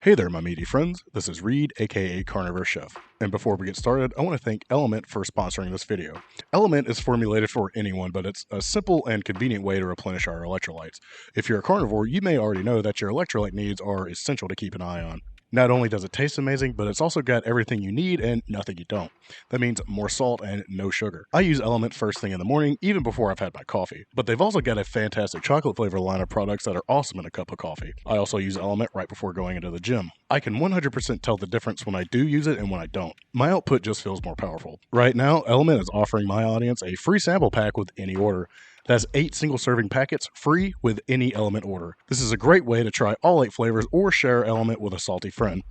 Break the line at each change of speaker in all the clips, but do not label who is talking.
Hey there, my meaty friends. This is Reed, aka CarnivorousChef. And before we get started, I want to thank LMNT for sponsoring this video. LMNT is formulated for anyone, but it's a simple and convenient way to replenish our electrolytes. If you're a carnivore, you may already know that your electrolyte needs are essential to keep an eye on. Not only does it taste amazing, but it's also got everything you need and nothing you don't. That means more salt and no sugar. I use LMNT first thing in the morning, even before I've had my coffee. But they've also got a fantastic chocolate flavor line of products that are awesome in a cup of coffee. I also use LMNT right before going into the gym. I can 100% tell the difference when I do use it and when I don't. My output just feels more powerful. Right now, LMNT is offering my audience a free sample pack with any order. That's 8 single-serving packets free with any LMNT order. This is a great way to try all 8 flavors or share LMNT with a salty friend.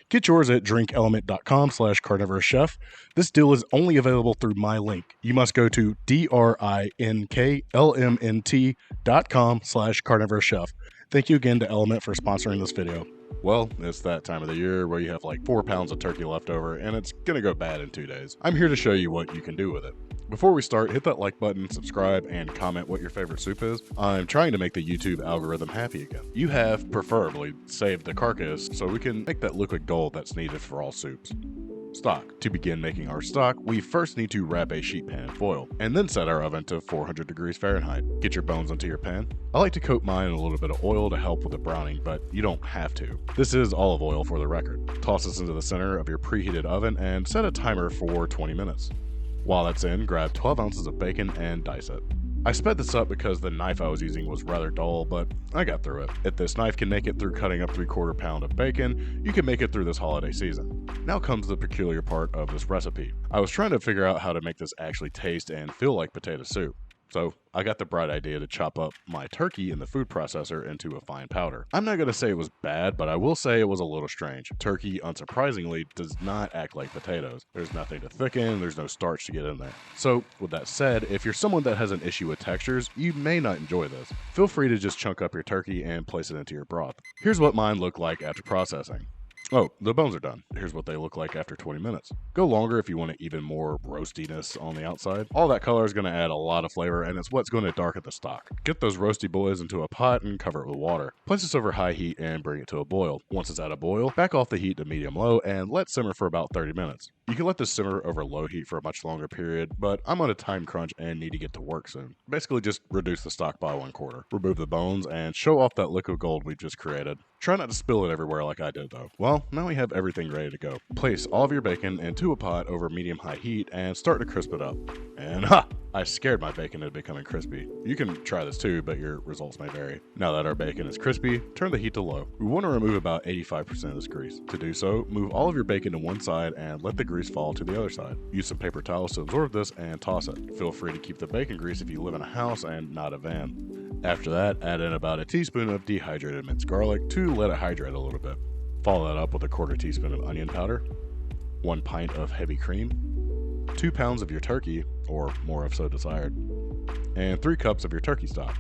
Get yours at drinklmnt.com/carnivorouschef. This deal is only available through my link. You must go to drinklmnt.com/carnivorouschef. Thank you again to LMNT for sponsoring this video. Well, it's that time of the year where you have like 4 pounds of turkey left over and it's gonna go bad in 2 days. I'm here to show you what you can do with it. Before we start, hit that like button, subscribe, and comment what your favorite soup is. I'm trying to make the YouTube algorithm happy again. You have, preferably, saved the carcass so we can make that liquid gold that's needed for all soups. Stock. To begin making our stock, we first need to wrap a sheet pan in foil, and then set our oven to 400 degrees Fahrenheit. Get your bones into your pan. I like to coat mine in a little bit of oil to help with the browning, but you don't have to. This is olive oil for the record. Toss this into the center of your preheated oven and set a timer for 20 minutes. While that's in, grab 12 ounces of bacon and dice it. I sped this up because the knife I was using was rather dull, but I got through it. If this knife can make it through cutting up 3/4 pound of bacon, you can make it through this holiday season. Now comes the peculiar part of this recipe. I was trying to figure out how to make this actually taste and feel like potato soup. So I got the bright idea to chop up my turkey in the food processor into a fine powder. I'm not going to say it was bad, but I will say it was a little strange. Turkey, unsurprisingly, does not act like potatoes. There's nothing to thicken, there's no starch to get in there. So with that said, if you're someone that has an issue with textures, you may not enjoy this. Feel free to just chunk up your turkey and place it into your broth. Here's what mine looked like after processing. Oh, the bones are done. Here's what they look like after 20 minutes. Go longer if you want even more roastiness on the outside. All that color is going to add a lot of flavor, and it's what's going to darken the stock. Get those roasty boys into a pot and cover it with water. Place this over high heat and bring it to a boil. Once it's at a boil, back off the heat to medium-low and let simmer for about 30 minutes. You can let this simmer over low heat for a much longer period, but I'm on a time crunch and need to get to work soon. Basically just reduce the stock by 1/4. Remove the bones and show off that liquid gold we just created. Try not to spill it everywhere like I did though. Well, now we have everything ready to go. Place all of your bacon into a pot over medium-high heat and start to crisp it up. And ha! I scared my bacon into becoming crispy. You can try this too, but your results may vary. Now that our bacon is crispy, turn the heat to low. We want to remove about 85% of this grease. To do so, move all of your bacon to one side and let the grease fall to the other side. Use some paper towels to absorb this and toss it. Feel free to keep the bacon grease if you live in a house and not a van. After that, add in about a teaspoon of dehydrated minced garlic to let it hydrate a little bit. Follow that up with a 1/4 teaspoon of onion powder, 1 pint of heavy cream, 2 pounds of your turkey, or more if so desired, and 3 cups of your turkey stock.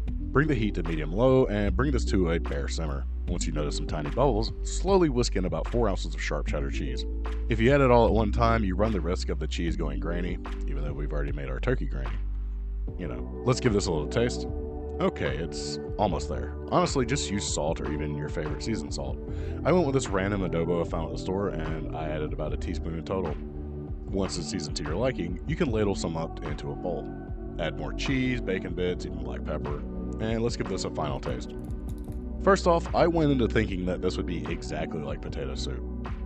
Bring the heat to medium-low and bring this to a bare simmer. Once you notice some tiny bubbles, slowly whisk in about 4 ounces of sharp cheddar cheese. If you add it all at one time, you run the risk of the cheese going grainy, even though we've already made our turkey grainy. Let's give this a little taste. Okay, it's almost there. Honestly, just use salt or even your favorite seasoned salt. I went with this random adobo I found at the store and I added about a teaspoon in total. Once it's seasoned to your liking, you can ladle some up into a bowl. Add more cheese, bacon bits, even black pepper, and let's give this a final taste. First off, I went into thinking that this would be exactly like potato soup,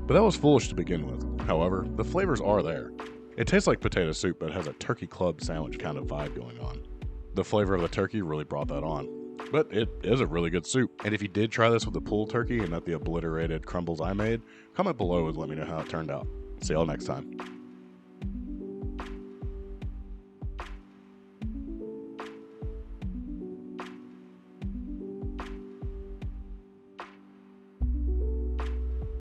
but that was foolish to begin with. However, the flavors are there. It tastes like potato soup, but has a turkey club sandwich kind of vibe going on. The flavor of the turkey really brought that on. But it is a really good soup. And if you did try this with the pulled turkey and not the obliterated crumbles I made, comment below and let me know how it turned out. See y'all next time.